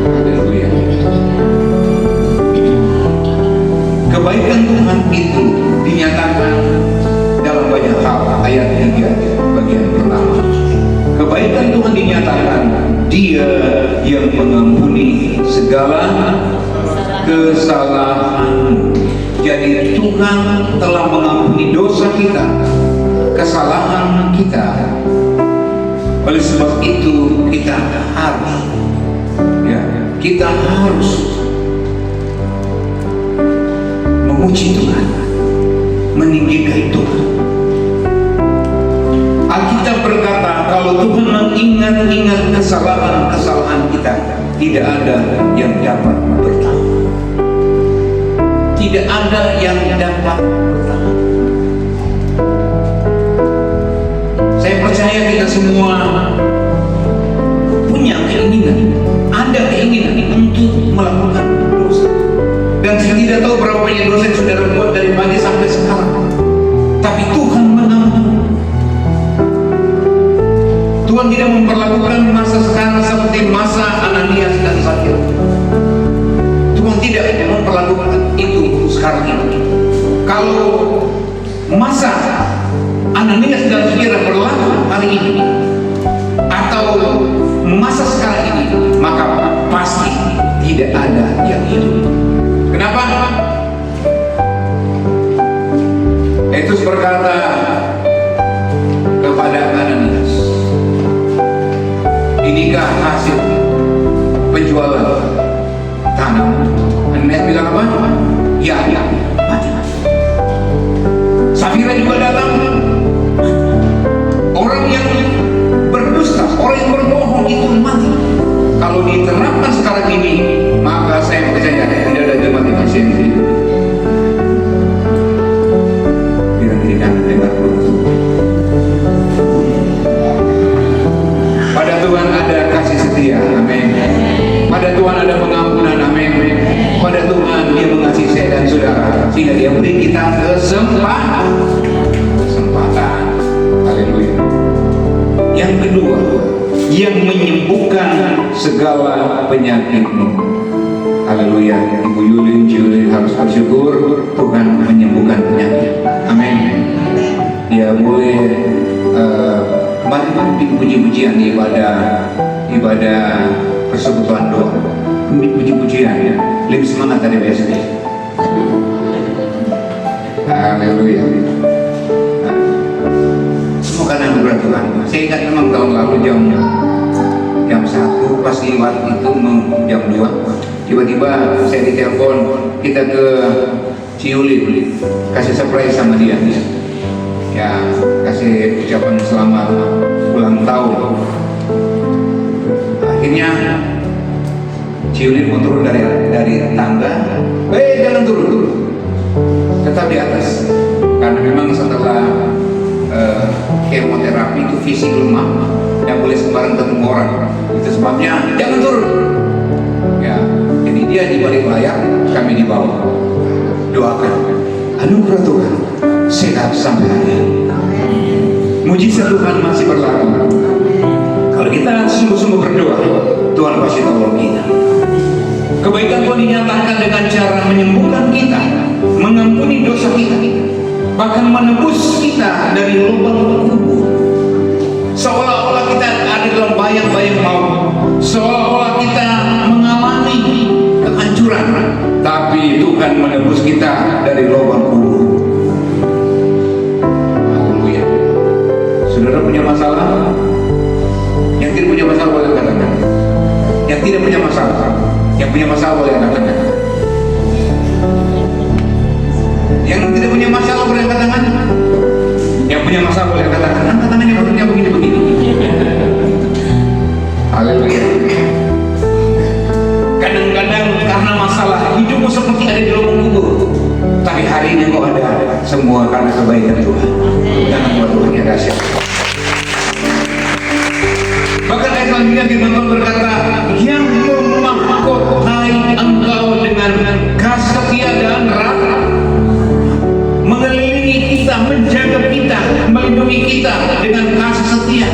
Haleluya. Kebaikan Tuhan itu dinyatakan dalam banyak hal. Ayat 3 bagian pertama, kebaikan Tuhan dinyatakan, Dia yang mengampuni segala kesalahanmu. Jadi Tuhan telah mengampuni dosa kita, kesalahan kita. Oleh sebab itu kita harus memuji Tuhan, meninggikan Tuhan. Alkitab berkata, kalau Tuhan mengingat-ingat kesalahan-kesalahan kita, tidak ada yang dapat bertahan. Tidak ada yang dapat bertahan. Saya percaya kita semua punya keinginan, ada keinginan untuk melakukan dosa. Dan saya tidak tahu berapa banyak dosa yang saudara buat dari pagi sampai sekarang. Tapi Tuhan mengampuni. Tuhan tidak memperlakukan masa sekarang seperti masa Ananias dan Safira. Tuhan tidak memperlakukan itu sekarang ini. Kalau masa Ananias dan Safira berlaku hari ini atau masa sekarang ini, maka pasti tidak ada yang hidup. Kenapa? Petrus berkata kepada Ananias, inikah hasil penjualan tanah? Ananias bilang apa? Ya, mati. Safira juga datang. Orang yang berdusta, orang yang berbohong itu mati. Kalau diterapkan sekarang ini, maka saya percaya tidak ada jemaat yang hidup. Tidak dengar pada Tuhan ada kasih setia, amin. Pada Tuhan ada pengampunan, amin. Pada Tuhan Dia mengasihi saya dan saudara, sehingga Dia beri kita kesempatan. Haleluya. Yang kedua, yang menyembuhkan segala penyakitmu. Haleluya. Ibu Yulin harus bersyukur Tuhan menyembuhkan penyakit, amin. Dia boleh kemarin puji-pujian di ibadah persekutuan doa, puji-pujian ya, lebih semangat dari biasanya. Haleluya. Semua karena anugerah Tuhan. Saya ingat memang tahun lalu jam 1 pas lewat itu jam 2, tiba-tiba saya ditelepon, kita ke Ciuli kasih surprise sama dia. Ya, kasih ucapan selamat ulang tahun. Akhirnya Ciulin mau turun dari tangga, jangan turun, tetap di atas. kemoterapi itu fisik lemah, yang boleh sembarang ketemu orang. Itu sebabnya jangan turun. Ya, jadi dia di balik layar, kami di bawah. Doakan anugerah Tuhan sehat sampai hari ini. Mujizat Tuhan masih berlaku. Kalau kita sungguh-sungguh berdoa, Tuhan pasti tolong kita. Kebaikan Tuhan dinyatakan dengan cara menyembuhkan kita, mengampuni dosa kita, bahkan menebus kita dari lubang kubur. Seolah-olah kita ada dalam bayang-bayang maut, seolah-olah kita mengalami kehancuran, tapi Tuhan menebus kita dari lubang kubur. Haleluya. Saudara punya masalah? Yang tidak punya masalah boleh katakan. Yang tidak punya masalah, yang punya masalah boleh katakan. Yang tidak punya masalah boleh katakan. Yang punya masalah boleh katakan. Angkat tangannya bentuknya begini-begini. Haleluya. Kadang-kadang karena masalah hidupmu seperti ada di lubang kubur, tapi hari ini kok ada semua karena kebaikan Tuhan. Karena Tuhan yang dahsyat. Bahkan ayat selanjutnya firman Tuhan berkata, yang memahkotai engkau dengan kasih setia dan rahmat, mengelilingi kita, menjaga kita, melindungi kita dengan kasih setia.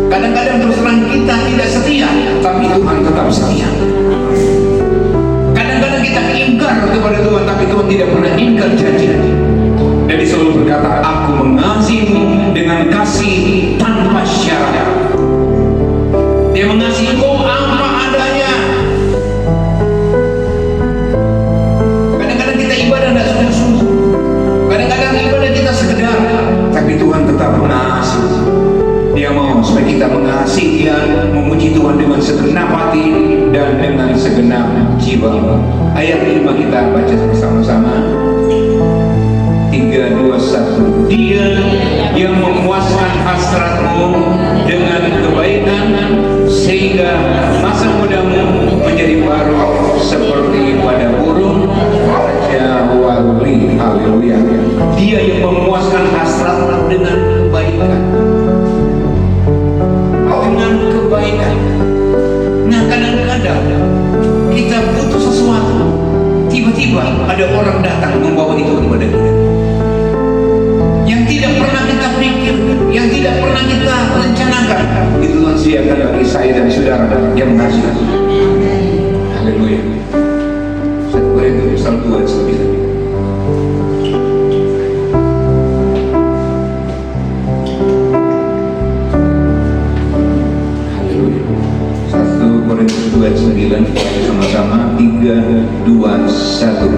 Kadang-kadang terus terang kita tidak setia, tapi Tuhan tetap setia. Kadang-kadang kita ingkar kepada Tuhan, tapi Tuhan tidak pernah ingkar janji. Dan Dia selalu berkata, aku mengasihimu dengan kasih tanpa syarat. Dia mengasihi engkau apa adanya. Kadang-kadang kita ibadah tidak sungguh-sungguh, kadang-kadang ibadah kita sekedar, tapi Tuhan tetap mengasihi. Dia mau supaya kita mengasihi Dia, memuji Tuhan dengan segenap hati dan dengan segenap jiwa. Ayat 5 kita baca bersama-sama. 3, 2, 1. Dia yang memuaskan hasratmu dengan kebaikan, sehingga masa mudamu menjadi baru seperti pada burung raja wali. Haleluya. Dia yang memuaskan hasrat dengan kebaikan. Dengan kebaikan. Nah, kadang-kadang kita butuh sesuatu, tiba-tiba ada orang datang membawa itu kepada kita, yang tidak pernah kita pikirkan, yang tidak pernah kita rencanakan. Itu Tuhan sediakan bagi saya dan saudara yang mengasihi. Haleluya. 1 Korintus 1 ayat 9. Haleluya. 1 Korintus 2 ayat 9 sama-sama. 3, 2, 1.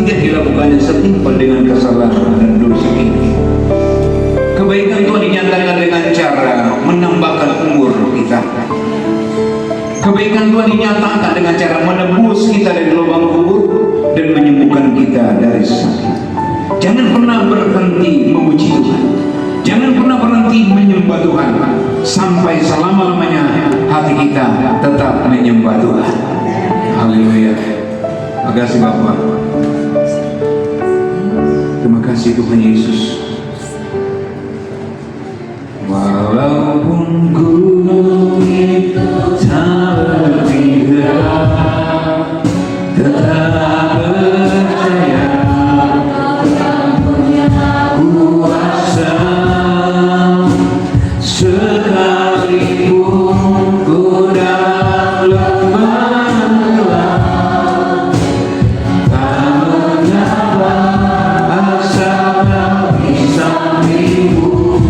Tidak dilakukannya setimpal dengan kesalahan dan dosa ini. cara menambahkan umur kita. Kebaikan Tuhan dinyatakan dengan cara menebus kita dari lubang kubur dan menyembuhkan kita dari sakit. Jangan pernah berhenti memuji Tuhan. Jangan pernah berhenti menyembah Tuhan sampai selama-lamanya hati kita tetap menyembah Tuhan. Haleluya. Terima kasih Bapak. Terima kasih Tuhan Yesus. Walaupun gunung itu tak bergerak, tetap percaya kuasa, sekalipun godaan lemah, tak mengapa asa bisa menimbul.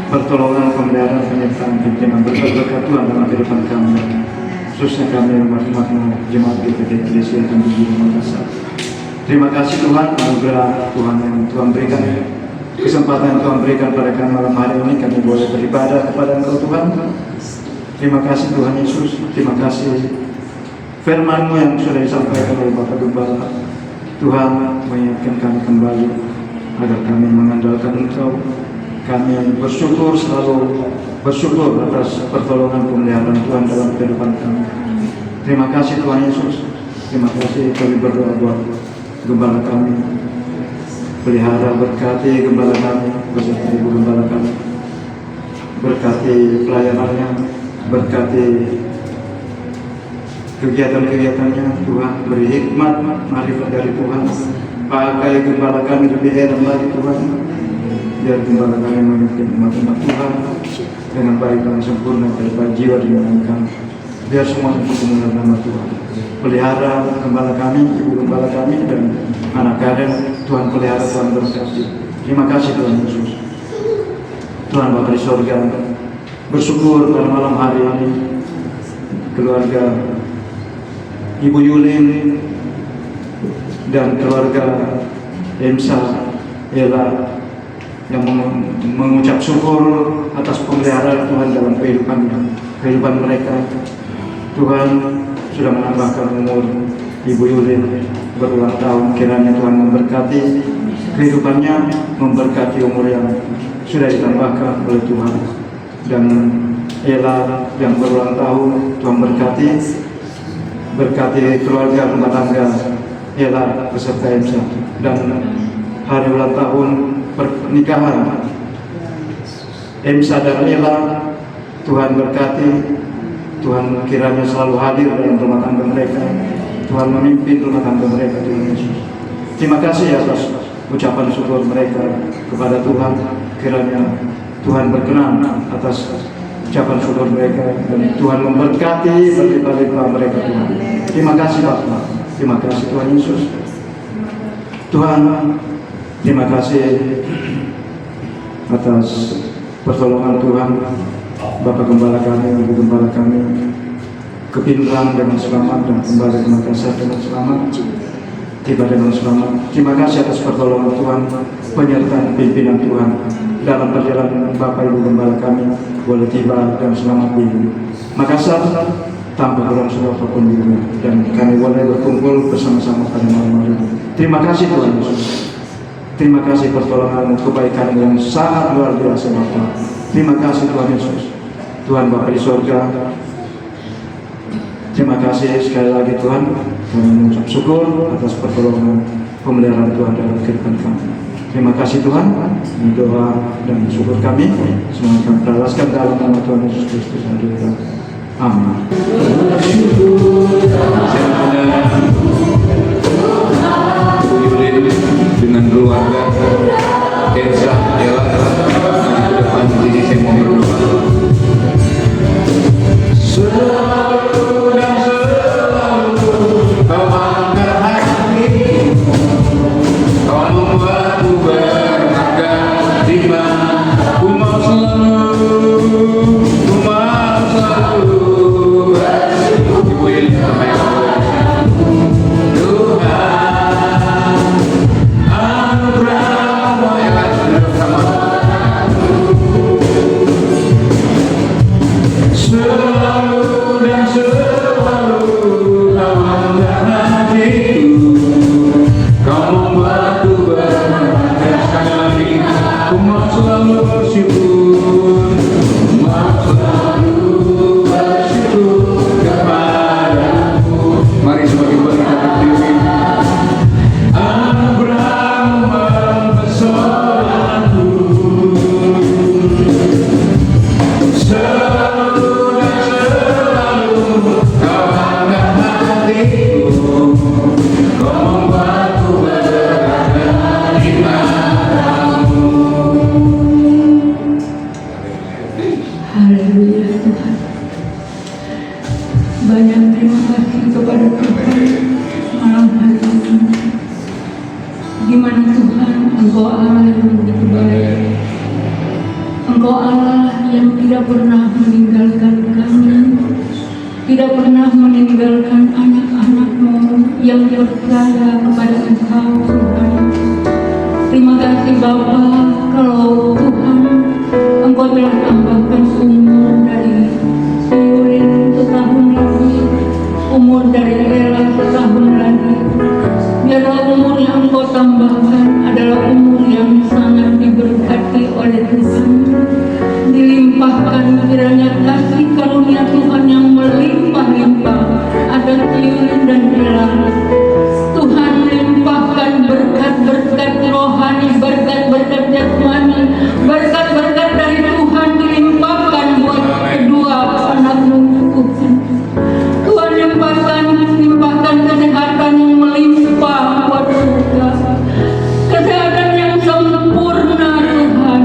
Pertolongan, pemeliharaan, penyertaan, pimpinan, berkat Tuhan dalam kehidupan kami, khususnya kami umat jemaat GPG Eklesia dan di Makassar. Terima kasih Tuhan, anugerah Tuhan yang Tuhan berikan, kesempatan yang Tuhan berikan pada kami malam hari ini, kami boleh beribadah kepada Engkau Tuhan. Terima kasih Tuhan Yesus, terima kasih firman-Mu yang sudah disampaikan oleh Bapak Gembala. Tuhan mengingatkan kami kembali agar kami mengandalkan Engkau. Kami bersyukur, selalu bersyukur atas pertolongan pemeliharaan Tuhan dalam kehidupan kami. Terima kasih Tuhan Yesus. Terima kasih kami berdoa buat gembala kami. Pelihara, berkati gembala kami, beserta ibu gembala kami. Berkati pelayanannya, berkati kegiatan-kegiatannya. Tuhan beri hikmat, marifat dari Tuhan. Pakai gembala kami lebih heran lagi Tuhan. Biar gembala kami memimpin umat-umat Tuhan dengan baik dan sempurna, baik jiwa dan kami. Biar semua kemuliaan nama Tuhan. Pelihara gembala kami, ibu gembala kami, dan anak kalian. Tuhan pelihara, Tuhan berkati. Terima kasih Tuhan Yesus. Tuhan Bapa di sorga, bersyukur pada malam hari ini keluarga Ibu Yulin dan keluarga Emsa Ella yang mengucap syukur atas pemeliharaan Tuhan dalam kehidupan mereka. Tuhan sudah menambahkan umur Ibu Yulin berulang tahun. Kiranya Tuhan memberkati kehidupannya, memberkati umur yang sudah ditambahkan oleh Tuhan. Dan Ella yang berulang tahun, Tuhan berkati keluarga rumah tangga Ella beserta Emsa. Dan hari ulang tahun pernikahan Emsa dan Ella, Tuhan berkati. Tuhan kiranya selalu hadir dalam rumah tangga mereka. Tuhan memimpin rumah tangga mereka, Tuhan Yesus. Terima kasih atas ucapan syukur mereka kepada Tuhan. Kiranya Tuhan berkenan atas ucapan syukur mereka, dan Tuhan memberkati berlimpah-limpah mereka, Tuhan. Terima kasih Bapak. Terima kasih Tuhan Yesus. Tuhan, terima kasih atas pertolongan Tuhan. Bapak Gembala kami, Ibu Gembala kami ke Pindrang dengan selamat dan kembali ke Makassar dengan selamat, tiba dengan selamat. Terima kasih atas pertolongan Tuhan, penyertaan pimpinan Tuhan dalam perjalanan Bapak Ibu Gembala kami boleh tiba dan selamat di Makassar tanpa kurang suatu apapun di rumah, dan kami boleh berkumpul bersama-sama pada malam hari ini. Terima kasih Tuhan Yesus. Terima kasih pertolongan kebaikan yang sangat luar biasa Bapak. Terima kasih Tuhan Yesus. Tuhan Bapa di sorga, terima kasih sekali lagi Tuhan. Kami mengucap syukur atas pertolongan pemeliharaan Tuhan dalam kehidupan kami. Terima kasih Tuhan. Ini doa dan syukur kami. Semoga kami berhalaskan dalam nama Tuhan Yesus Kristus. Amin. Dengan keluarga Elsa, Ella, di depan sini saya mau berdoa. Selalu dan selalu kau angkat hatiku, kau membuatku berharga di mana ku mau selalu bersyukur. Ibu ini sama yang Haleluya Tuhan. Banyak terima kasih kepada Tuhan malam hari ini. Di mana Tuhan, Engkau Allah yang begitu baik. Engkau Allah yang tidak pernah meninggalkan kami, tidak pernah meninggalkan anak-anak-Mu yang percaya kepada Engkau Tuhan. Terima kasih Bapa, kalau Tuhan Engkau telah tambahkan umur dari Yulin setahun lagi, umur dari Ella setahun lagi. Biarlah umur yang Engkau tambahkan adalah umur yang sangat diberkati oleh Tuhan. Dilimpahkan kiranya kasih karunia Tuhan yang melimpah-limpah atas Yulin dan Ella. Tuhan limpahkan berkat-berkat rohani, berkat-berkat jasmani, berkat-berkat dari Tuhan dilimpahkan buat kedua anak-Mu Tuhan. Tuhan limpahkan kesehatan yang melimpah buat mereka, kesehatan yang sempurna Tuhan.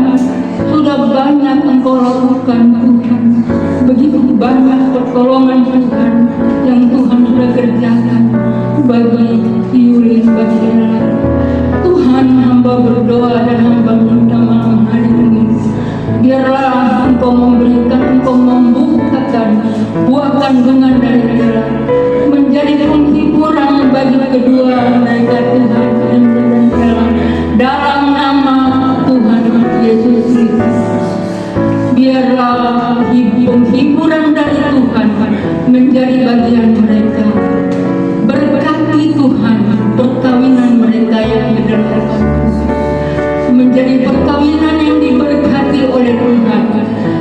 Sudah banyak Engkau lakukan Tuhan, begitu banyak pertolongan Tuhan yang Tuhan sudah kerjakan bagi Yulin, bagi Ella. Tuhan, hamba berdoa dan hamba minta malam hari ini, biarlah Engkau memberikan, Engkau membukakan buah kandungan dari Ella, menjadi penghiburan bagi kedua mereka Tuhan dan Ella, dalam nama Tuhan Yesus Kristus. Biarlah penghiburan dari Tuhan menjadi bagian mereka. Berkati Tuhan perkawinan mereka yang diberkati, menjadi perkawinan yang diberkati oleh Tuhan.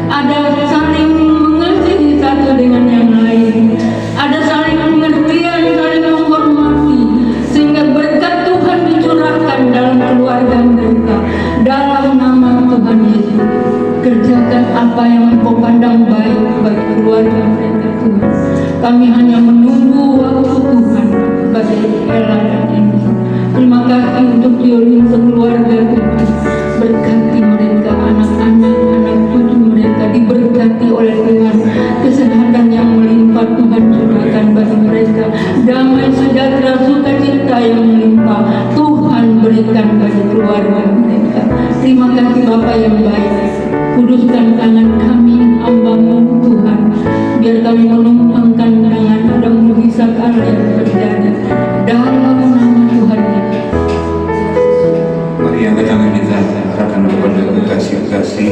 Ada saling mengasihi satu dengan yang lain, ada saling pengertian, saling menghormati, sehingga berkat Tuhan dicurahkan dalam keluarga mereka. Dalam nama Tuhan Yesus, kerjakan apa yang Engkau pandang baik bagi keluarga mereka Tuhan. Kami hanya menunggu waktu Tuhan bagi Ella dan Eni. Terima kasih untuk Yulin sekeluarga Tuhan. Berkati mereka, anak-anak, anak cucu mereka diberkati oleh Tuhan. Kesehatan yang melimpah Tuhan curahkan bagi mereka. Damai sejahtera sukacita yang melimpah Tuhan berikan bagi keluarga mereka. Terima kasih Bapa yang baik. Kuduskan tangan kami, hamba-Mu Tuhan, biar kami menumpangkan tangan ada mujizat Allah yang terjadi dalam nama Tuhan Yesus. Mari angkat tangan kita, arahkan kepada kekasih-kekasih.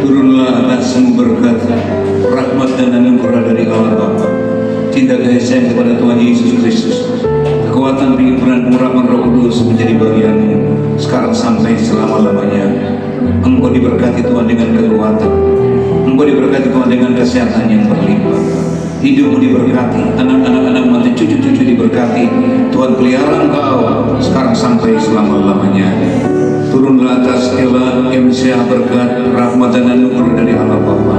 Turunlah atas semua berkat, rahmat dan anugerah dari Allah Bapa, cinta kasih sayang kepada Tuhan Yesus Kristus, kekuatan penghiburan pengurapan Roh Kudus menjadi bagianmu sekarang sampai selama-lamanya. Engkau diberkati Tuhan dengan kekuatan, Engkau diberkati Tuhan dengan kesehatan yang berlimpah. Hidupmu diberkati, anak-anak mati cucu-cucu diberkati. Tuhan pelihara engkau sekarang sampai selama-lamanya. Turunlah atas Ella, Emsia berkat, rahmat dan anugerah dari Allah Bapa,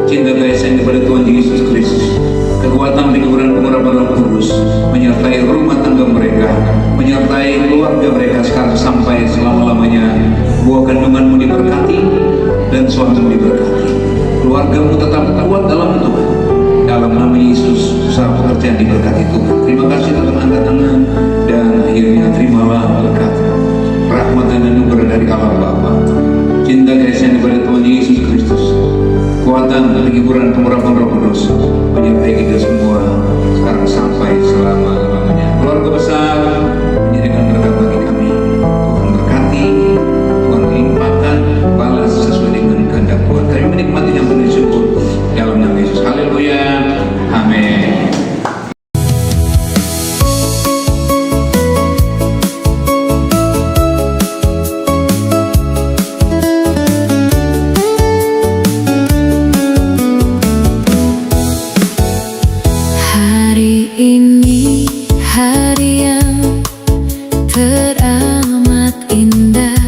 cinta kasih kepada Tuhan Yesus Kristus, kekuatan penghiburan pengurapan Roh Kudus menyertai rumah tangga mereka, menyertai keluarga mereka sekarang sampai selama-lamanya. Buah kandunganmu diberkati dan suamimu diberkati, keluargamu tetap kuat dalam Tuhan. Dalam nama Yesus, usaha pekerjaan diberkati Tuhan. Terima kasih Tuhan, angkat tangan dan akhirnya terimalah berkat, rahmat dan anugerah dari Allah Bapa, cinta kasih kepada Tuhan Yesus Kristus, kekuatan penghiburan pengurapan Roh Kudus menyertai kita semua sekarang sampai selama-lamanya. Keluarga besar menjadikan berkat bagi kami. Tuhan berkati, Tuhan limpahkan, balas sesuai dengan kehendak Tuhan. Kami menikmati yang penuh syukur dalam nama Yesus. Haleluya. Amin. Hari ini hari yang teramat indah.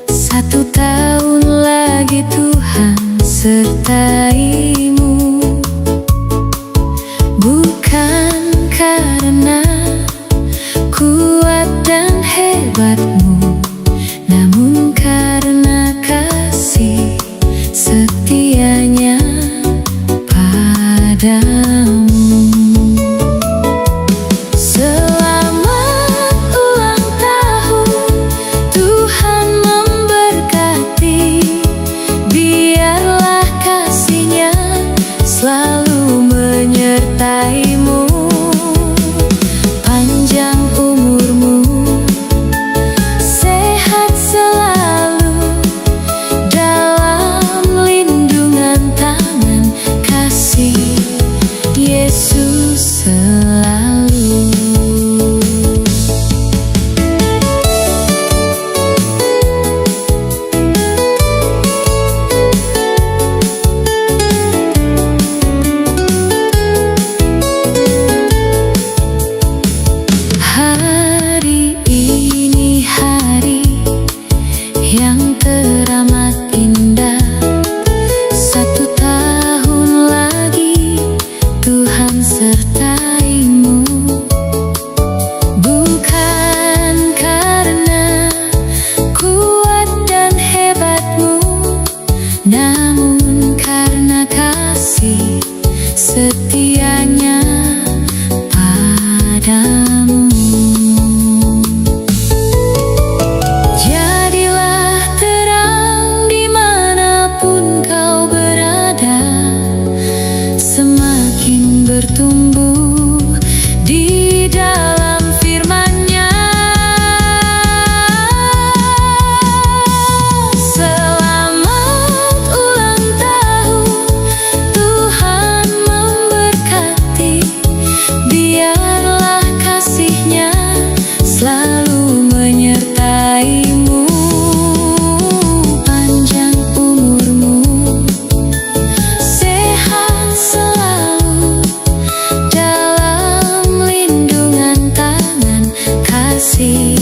1 tahun lagi Tuhan sertaimu, bukan karena kuat dan hebatmu, namun karena kasih setianya padamu. Selamat ulang tahun, Tuhan memberkati. Biarlah kasih-Nya selalu menyertaimu. Panjang umurmu, sehat selalu, dalam lindungan tangan kasih Yesus selalu. Hari ini hari yang teramat indah. 1 tahun lagi Tuhan sertaimu, bukan karena kuat dan hebatmu, namun karena kasih setianya padamu. Jadilah terang dimanapun kau berada, semakin bertumbuh di dalam firman-Nya. Selamat ulang tahun, Tuhan memberkati. Biarlah kasih-Nya selalu menyertaimu. Panjang umurmu, sehat selalu, dalam lindungan tangan kasih